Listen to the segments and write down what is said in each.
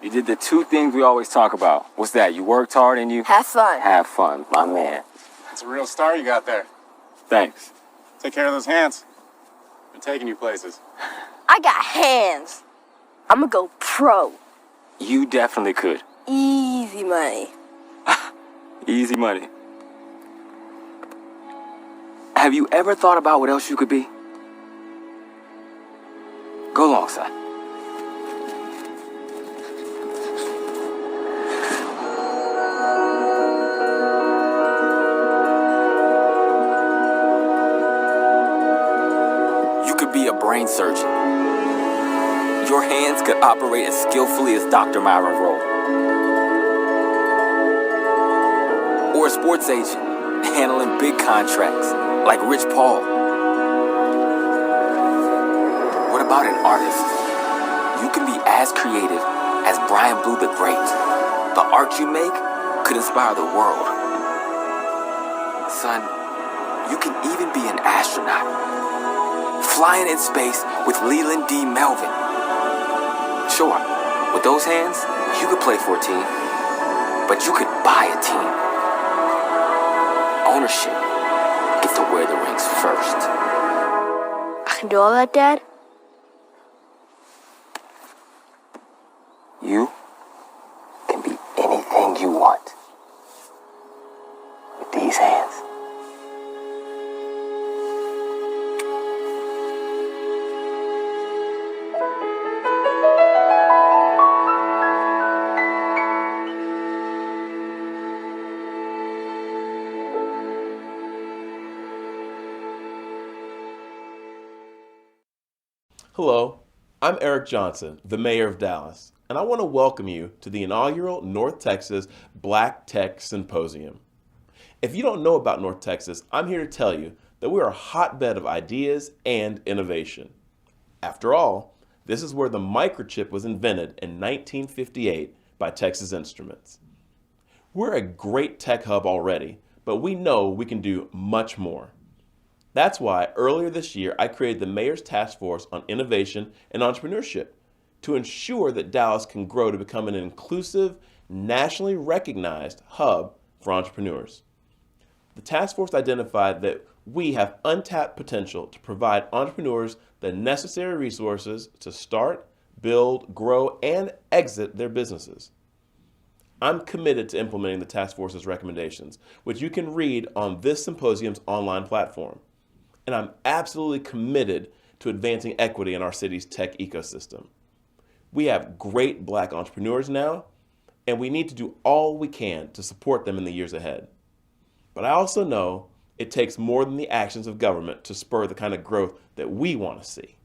You did the two things we always talk about. What's that? You worked hard and you... Have fun. Have fun, my man. It's a real star you got there. Thanks. Take care of those hands. They're taking you places. I got hands. I'm gonna go pro. You definitely could. Easy money. Easy money. Have you ever thought about what else you could be? Go along, son. You could be a brain surgeon. Your hands could operate as skillfully as Dr. Myron Rowe. Or a sports agent, handling big contracts, like Rich Paul. What about an artist? You can be as creative as Brian Blue the Great. The art you make could inspire the world. Son, you can even be an astronaut, flying in space with Leland D. Melvin. Sure, with those hands, you could play for a team, but you could buy a team. Ownership gets to wear the rings first. I can do all that, Dad? You can be anything you want with these hands. Hello, I'm Eric Johnson, the Mayor of Dallas, and I want to welcome you to the inaugural North Texas Black Tech Symposium. If you don't know about North Texas, I'm here to tell you that we are a hotbed of ideas and innovation. After all, this is where the microchip was invented in 1958 by Texas Instruments. We're a great tech hub already, but we know we can do much more. That's why earlier this year I created the Mayor's Task Force on Innovation and Entrepreneurship to ensure that Dallas can grow to become an inclusive, nationally recognized hub for entrepreneurs. The task force identified that we have untapped potential to provide entrepreneurs the necessary resources to start, build, grow, and exit their businesses. I'm committed to implementing the task force's recommendations, which you can read on this symposium's online platform. And I'm absolutely committed to advancing equity in our city's tech ecosystem. We have great Black entrepreneurs now, and we need to do all we can to support them in the years ahead. But I also know it takes more than the actions of government to spur the kind of growth that we want to see.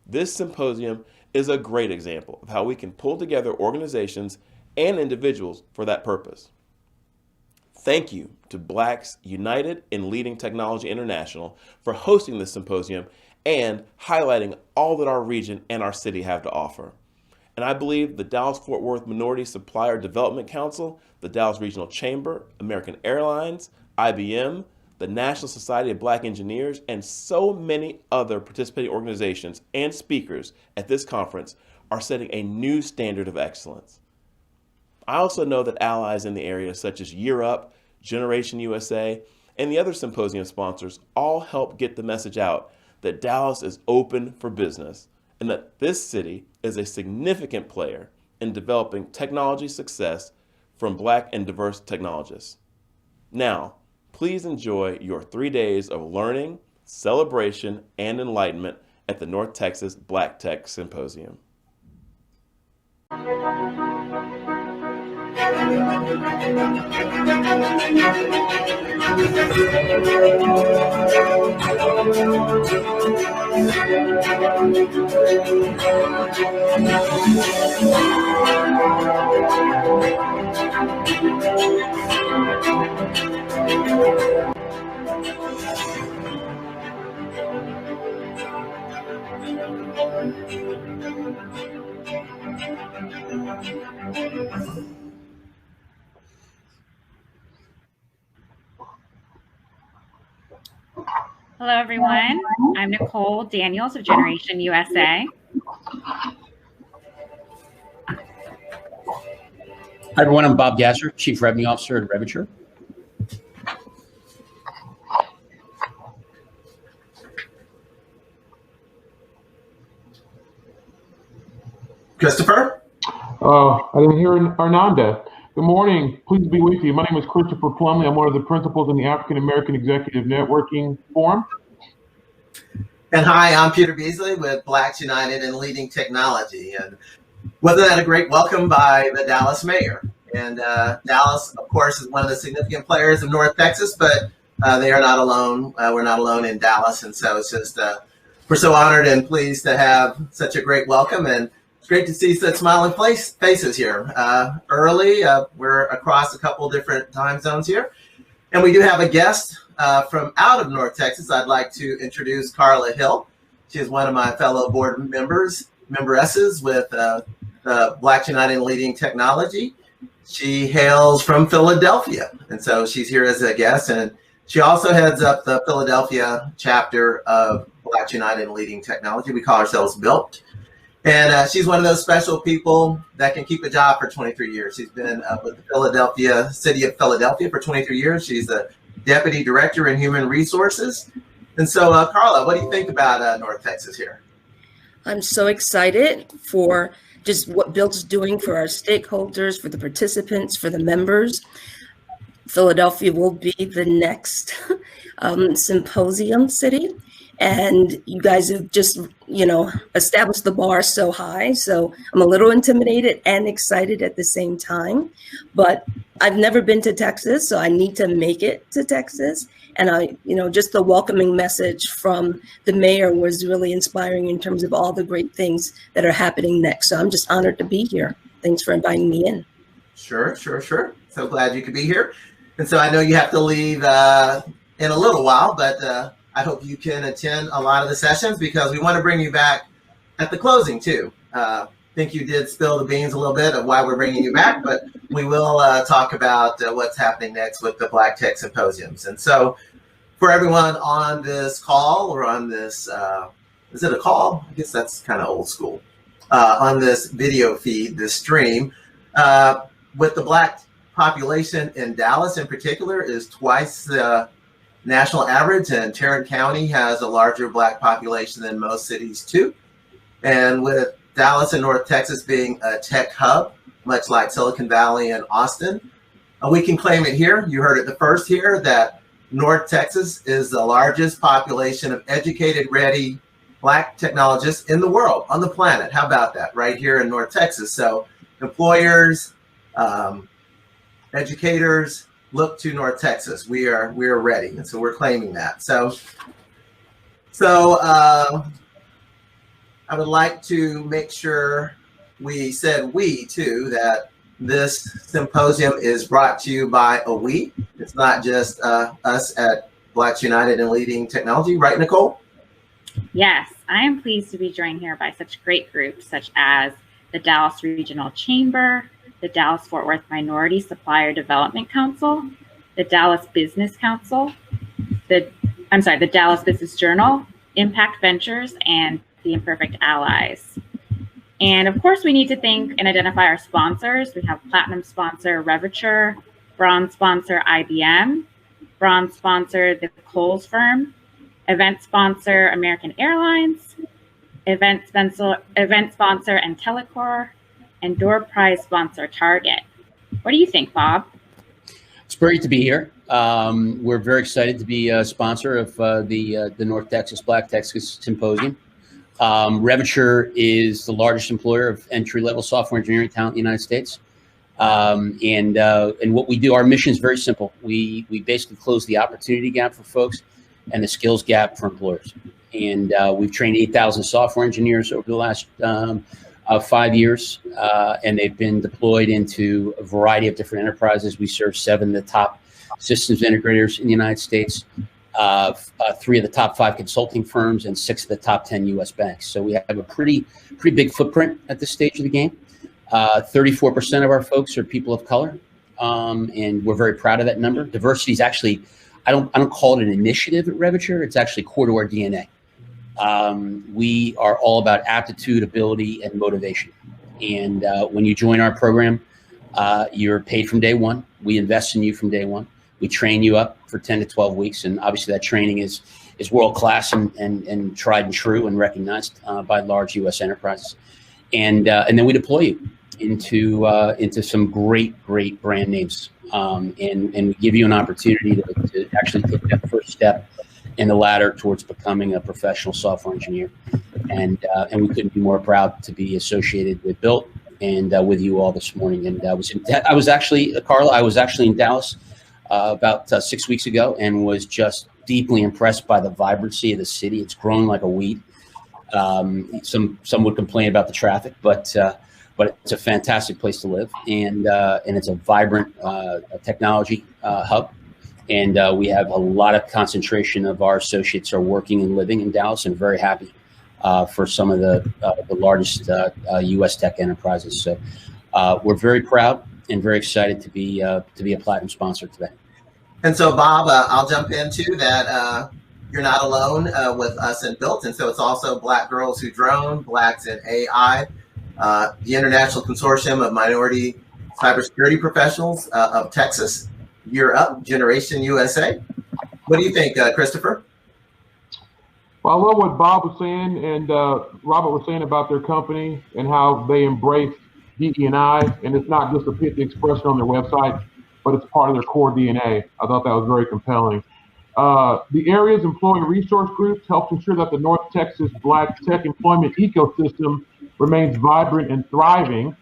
This symposium is a great example of how we can pull together organizations and individuals for that purpose. Thank you to Blacks United in Leading Technology International for hosting this symposium and highlighting all that our region and our city have to offer. And I believe the Dallas-Fort Worth Minority Supplier Development Council, the Dallas Regional Chamber, American Airlines, IBM, the National Society of Black Engineers, and so many other participating organizations and speakers at this conference are setting a new standard of excellence. I also know that allies in the area such as Year Up, Generation USA, and the other symposium sponsors all help get the message out that Dallas is open for business and that this city is a significant player in developing technology success from Black and diverse technologists. Now, please enjoy your 3 days of learning, celebration, and enlightenment at the North Texas Black Tech Symposium. Hello, everyone. I'm Nicole Daniels of Generation USA. Hi, everyone. I'm Bob Gasser, Chief Revenue Officer at Revature. Christopher? I didn't hear Ernanda. Good morning. Pleased to be with you. My name is Christopher Plumlee. I'm one of the principals in the African American Executive Networking Forum. And hi, I'm Peter Beasley with Blacks United in Leading Technology. And wasn't that a great welcome by the Dallas mayor? And Dallas, of course, is one of the significant players of North Texas, but they are not alone. We're not alone in Dallas. And so it's just, we're so honored and pleased to have such a great welcome. And it's great to see such smiling faces here. Early, we're across a couple different time zones here. And we do have a guest from out of North Texas. I'd like to introduce Karla Hill. She is one of my fellow board memberesses with Blacks United in Leading Technology. She hails from Philadelphia, and so she's here as a guest. And she also heads up the Philadelphia chapter of Blacks United in Leading Technology. We call ourselves BUILT. And she's one of those special people that can keep a job for 23 years. She's been with the city of Philadelphia for 23 years. She's the Deputy Director in Human Resources. And so, Karla, what do you think about North Texas here? I'm so excited for just what BUILT's doing for our stakeholders, for the participants, for the members. Philadelphia will be the next symposium city. And you guys have just, established the bar so high. So I'm a little intimidated and excited at the same time. But I've never been to Texas, so I need to make it to Texas. And just the welcoming message from the mayor was really inspiring in terms of all the great things that are happening next. So I'm just honored to be here. Thanks for inviting me in. Sure. So glad you could be here. And so I know you have to leave in a little while, but I hope you can attend a lot of the sessions because we want to bring you back at the closing too. I think you did spill the beans a little bit of why we're bringing you back, but we will talk about what's happening next with the Black Tech Symposiums. And so for everyone on this call or on this, is it a call? I guess that's kind of old school. On this video feed, this stream, with the Black population in Dallas in particular is twice the national average, and Tarrant County has a larger Black population than most cities too. And with Dallas and North Texas being a tech hub, much like Silicon Valley and Austin, we can claim it here. You heard it the first here that North Texas is the largest population of educated, ready Black technologists in the world, on the planet. How about that? Right here in North Texas. So employers, educators, look to North Texas. We are ready, and so we're claiming that. So I would like to make sure we said we too, that this symposium is brought to you by a we. It's not just us at Blacks United in Leading Technology, right, Nicole? Yes, I am pleased to be joined here by such great groups such as the Dallas Regional Chamber, the Dallas-Fort Worth Minority Supplier Development Council, the Dallas Business Council, the Dallas Business Journal, Impact Ventures, and the Imperfect Allies. And of course, we need to thank and identify our sponsors. We have platinum sponsor Revature, bronze sponsor IBM, bronze sponsor the Coles firm, event sponsor American Airlines, event sponsor Intellicor, and door prize sponsor Target. What do you think, Bob? It's great to be here. We're very excited to be a sponsor of the North Texas Black Texas Symposium. Revature is the largest employer of entry-level software engineering talent in the United States. And what we do, our mission is very simple. We basically close the opportunity gap for folks and the skills gap for employers. And we've trained 8,000 software engineers over the last 5 years, and they've been deployed into a variety of different enterprises. We serve 7 of the top systems integrators in the United States, 3 of the top 5 consulting firms, and 6 of the top 10 U.S. banks. So we have a pretty big footprint at this stage of the game. 34% of our folks are people of color, and we're very proud of that number. Diversity is actually, I don't call it an initiative at Revature. It's actually core to our DNA. We are all about aptitude, ability, and motivation. And when you join our program, you're paid from day one. We invest in you from day one. We train you up for 10 to 12 weeks. And obviously that training is world-class and tried and true and recognized by large U.S. enterprises. And then we deploy you into some great brand names. And we give you an opportunity to actually take that first step in the ladder towards becoming a professional software engineer. And we couldn't be more proud to be associated with Built and with you all this morning. And I was actually, Karla, I was actually in Dallas about 6 weeks ago and was just deeply impressed by the vibrancy of the city. It's growing like a weed. Some would complain about the traffic, but it's a fantastic place to live, and it's a vibrant technology hub. And we have a lot of concentration of our associates are working and living in Dallas, and very happy for some of the largest U.S. tech enterprises. So we're very proud and very excited to be a platinum sponsor today. And so, Bob, I'll jump into that. You're not alone with us in Built, and so it's also Black Girls Who Drone, Blacks in AI, the International Consortium of Minority Cybersecurity Professionals of Texas, Year Up, Generation USA. What do you think, Christopher? Well, I love what Bob was saying and Robert was saying about their company and how they embrace DE&I, and it's not just a pithy expression on their website, but it's part of their core DNA. I thought that was very compelling. The area's employee resource groups helps ensure that the North Texas Black tech employment ecosystem remains vibrant and thriving.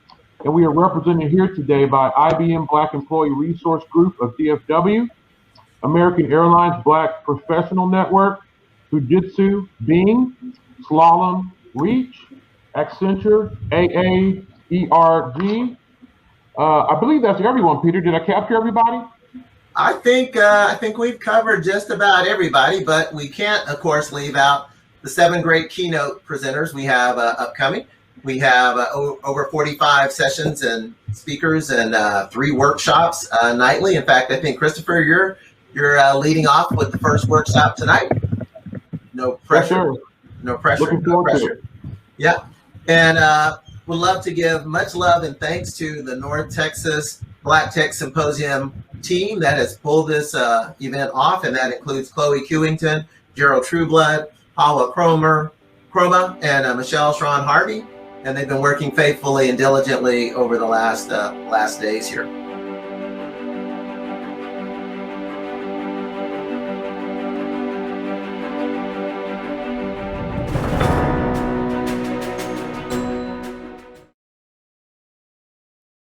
And we are represented here today by IBM Black Employee Resource Group of DFW, American Airlines Black Professional Network, Fujitsu, Bing, Slalom, Reach, Accenture, AAERG. I believe that's everyone, Peter. Did I capture everybody? I think we've covered just about everybody, but we can't, of course, leave out the 7 great keynote presenters we have upcoming. We have over 45 sessions and speakers and 3 workshops nightly. In fact, I think, Christopher, you're leading off with the first workshop tonight. No pressure. No pressure. Looking no forward pressure. to it. Yeah. And would love to give much love and thanks to the North Texas Black Tech Symposium team that has pulled this event off, and that includes Chloe Kewington, Gerald Trueblood, Paula Chroma, and Michelle Schron Harvey, and they've been working faithfully and diligently over the last days here.